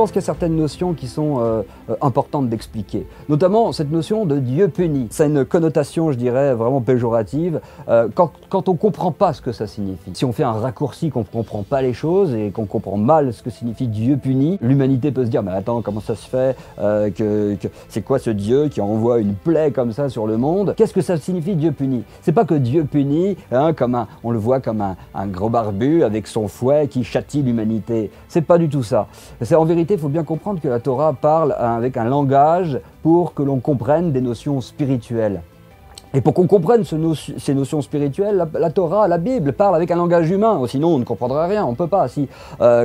pense qu'il y a certaines notions qui sont importantes d'expliquer. Notamment cette notion de Dieu puni. Ça a une connotation, je dirais, vraiment péjorative quand on ne comprend pas ce que ça signifie. Si on fait un raccourci, qu'on ne comprend pas les choses et qu'on comprend mal ce que signifie Dieu puni, l'humanité peut se dire, mais attends, comment ça se fait c'est quoi ce Dieu qui envoie une plaie comme ça sur le monde? Qu'est-ce que ça signifie Dieu puni? C'est pas que Dieu punit, hein, on le voit comme un gros barbu avec son fouet qui châtie l'humanité. C'est pas du tout ça. En vérité, il faut bien comprendre que la Torah parle avec un langage pour que l'on comprenne des notions spirituelles. Et pour qu'on comprenne ces notions spirituelles, la Torah, la Bible, parle avec un langage humain, sinon on ne comprendrait rien, on ne peut pas.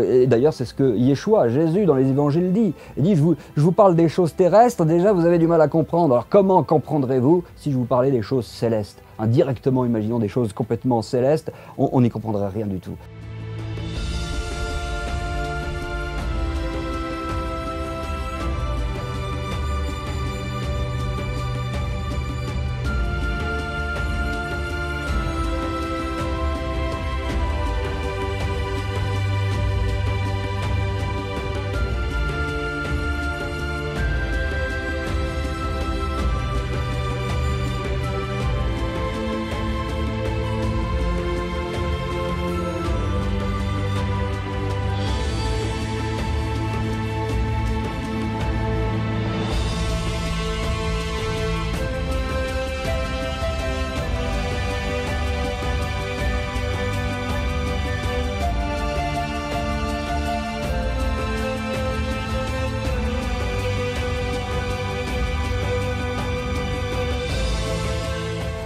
Et d'ailleurs, c'est ce que Yeshua, Jésus, dans les évangiles dit. Il dit, je vous parle des choses terrestres, déjà vous avez du mal à comprendre. Alors comment comprendrez-vous si je vous parlais des choses célestes? Directement, imaginons des choses complètement célestes, on n'y comprendrait rien du tout.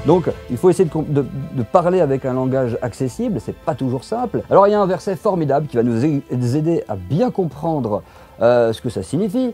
Donc, il faut essayer de parler avec un langage accessible, c'est pas toujours simple. Alors, il y a un verset formidable qui va nous aider à bien comprendre ce que ça signifie,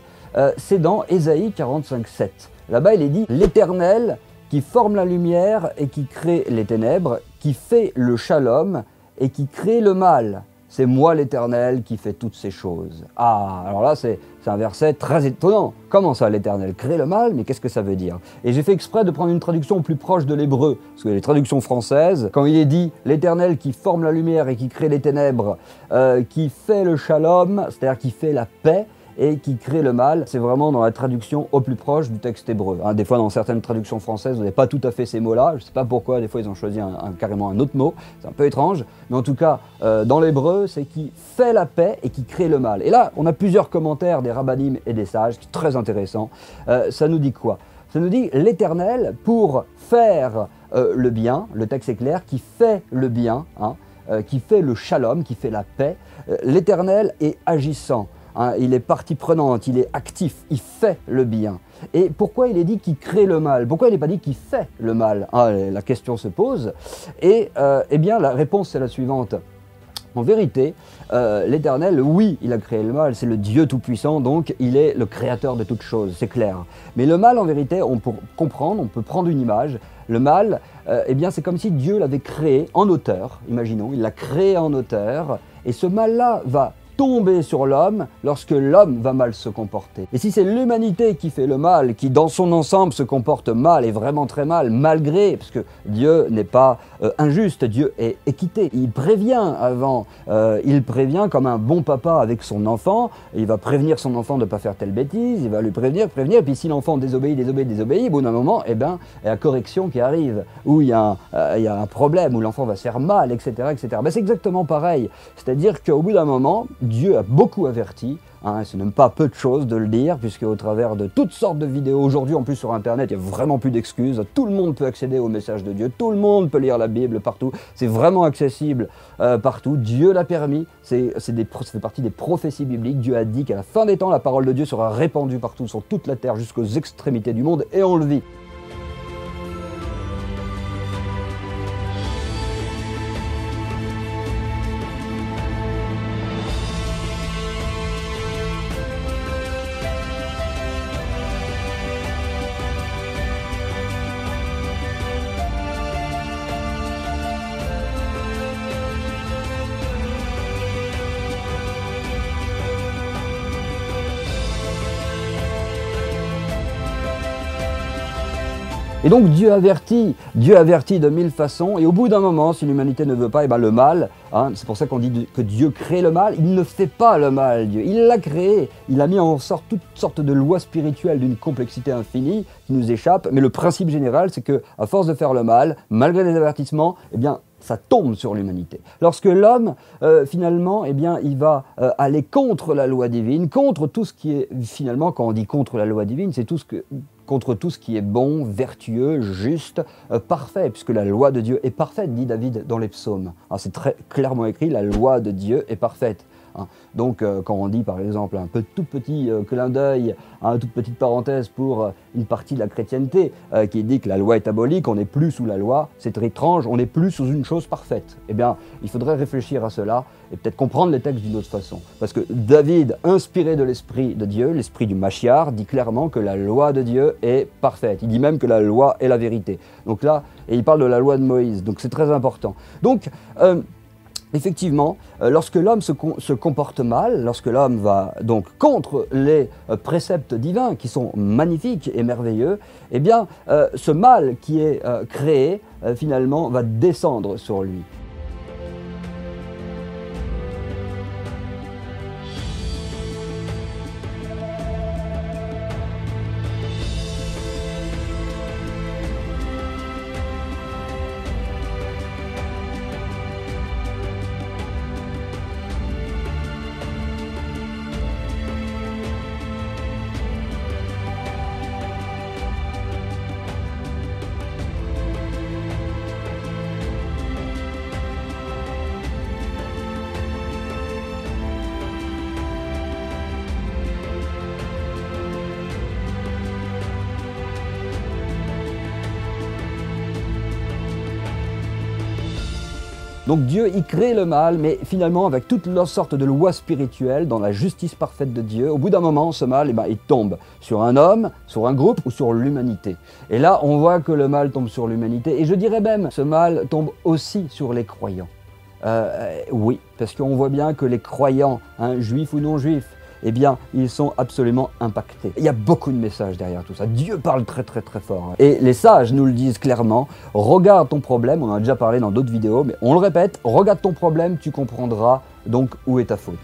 c'est dans Ésaïe 45:7. Là-bas, il est dit « L'Éternel qui forme la lumière et qui crée les ténèbres, qui fait le shalom et qui crée le mal. C'est moi l'Éternel qui fait toutes ces choses. » Ah, alors là, c'est un verset très étonnant. Comment ça, l'Éternel crée le mal? Mais qu'est-ce que ça veut dire? Et j'ai fait exprès de prendre une traduction plus proche de l'hébreu, parce que les traductions françaises, quand il est dit « l'Éternel qui forme la lumière et qui crée les ténèbres, qui fait le shalom », c'est-à-dire qui fait la paix, et qui crée le mal, c'est vraiment dans la traduction au plus proche du texte hébreu. Des fois, dans certaines traductions françaises, vous n'avez pas tout à fait ces mots-là. Je ne sais pas pourquoi, des fois, ils ont choisi carrément un autre mot. C'est un peu étrange. Mais en tout cas, dans l'hébreu, c'est qui fait la paix et qui crée le mal. Et là, on a plusieurs commentaires des rabbinim et des sages, qui sont très intéressants. Ça nous dit quoi? Ça nous dit l'Éternel, pour faire le bien, le texte est clair, qui fait le bien, qui fait le shalom, qui fait la paix. L'Éternel est agissant. Il est partie prenante, il est actif, il fait le bien. Et pourquoi il est dit qu'il crée le mal? Pourquoi il n'est pas dit qu'il fait le mal? La question se pose. Et eh bien, la réponse est la suivante. En vérité, l'Éternel, oui, il a créé le mal, c'est le Dieu Tout-Puissant, donc il est le créateur de toutes choses, c'est clair. Mais le mal, en vérité, pour comprendre, on peut prendre une image. Le mal, eh bien, c'est comme si Dieu l'avait créé en hauteur, imaginons, il l'a créé en hauteur, et ce mal-là va tomber sur l'homme lorsque l'homme va mal se comporter. Et si c'est l'humanité qui fait le mal, qui dans son ensemble se comporte mal et vraiment très mal, malgré, parce que Dieu n'est pas injuste, Dieu est équité, il prévient avant, il prévient comme un bon papa avec son enfant, il va prévenir son enfant de ne pas faire telle bêtise, il va lui prévenir, et puis si l'enfant désobéit, au bout d'un moment, eh ben, il y a la correction qui arrive, où il y a un problème, où l'enfant va se faire mal, etc. etc. Ben, c'est exactement pareil, c'est-à-dire qu'au bout d'un moment, Dieu a beaucoup averti, c'est même pas peu de choses de le dire, puisque au travers de toutes sortes de vidéos, aujourd'hui en plus sur Internet, il n'y a vraiment plus d'excuses, tout le monde peut accéder au message de Dieu, tout le monde peut lire la Bible partout, c'est vraiment accessible partout, Dieu l'a permis, ça fait partie des prophéties bibliques, Dieu a dit qu'à la fin des temps, la parole de Dieu sera répandue partout sur toute la terre jusqu'aux extrémités du monde, et on le vit. Et donc Dieu avertit de mille façons, et au bout d'un moment, si l'humanité ne veut pas, et ben le mal, hein, c'est pour ça qu'on dit que Dieu crée le mal, il ne fait pas le mal, Dieu, il l'a créé, il a mis en sorte toutes sortes de lois spirituelles d'une complexité infinie qui nous échappent, mais le principe général, c'est que à force de faire le mal, malgré les avertissements, eh bien, ça tombe sur l'humanité. Lorsque l'homme, finalement, eh bien, il va aller contre la loi divine, contre tout ce qui est, finalement, quand on dit contre la loi divine, c'est contre tout ce qui est bon, vertueux, juste, parfait, puisque la loi de Dieu est parfaite, dit David dans les psaumes. C'est très clairement écrit, la loi de Dieu est parfaite. Donc, quand on dit, par exemple, un tout petit clin d'œil, une toute petite parenthèse pour une partie de la chrétienté qui dit que la loi est abolie, qu'on n'est plus sous la loi, c'est très étrange, on n'est plus sous une chose parfaite. Eh bien, il faudrait réfléchir à cela et peut-être comprendre les textes d'une autre façon. Parce que David, inspiré de l'Esprit de Dieu, l'Esprit du Machiar, dit clairement que la loi de Dieu est parfaite. Il dit même que la loi est la vérité. Donc là, et il parle de la loi de Moïse, donc c'est très important. Donc, effectivement, lorsque l'homme se comporte mal, lorsque l'homme va donc contre les préceptes divins qui sont magnifiques et merveilleux, eh bien, ce mal qui est créé, finalement, va descendre sur lui. Donc Dieu, il crée le mal, mais finalement, avec toutes leurs sortes de lois spirituelles, dans la justice parfaite de Dieu, au bout d'un moment, ce mal, eh ben, il tombe sur un homme, sur un groupe ou sur l'humanité. Et là, on voit que le mal tombe sur l'humanité, et je dirais même, ce mal tombe aussi sur les croyants. Oui, parce qu'on voit bien que les croyants, juifs ou non juifs, eh bien, ils sont absolument impactés. Il y a beaucoup de messages derrière tout ça. Dieu parle très très très fort. Et les sages nous le disent clairement, regarde ton problème, on en a déjà parlé dans d'autres vidéos, mais on le répète, regarde ton problème, tu comprendras donc où est ta faute.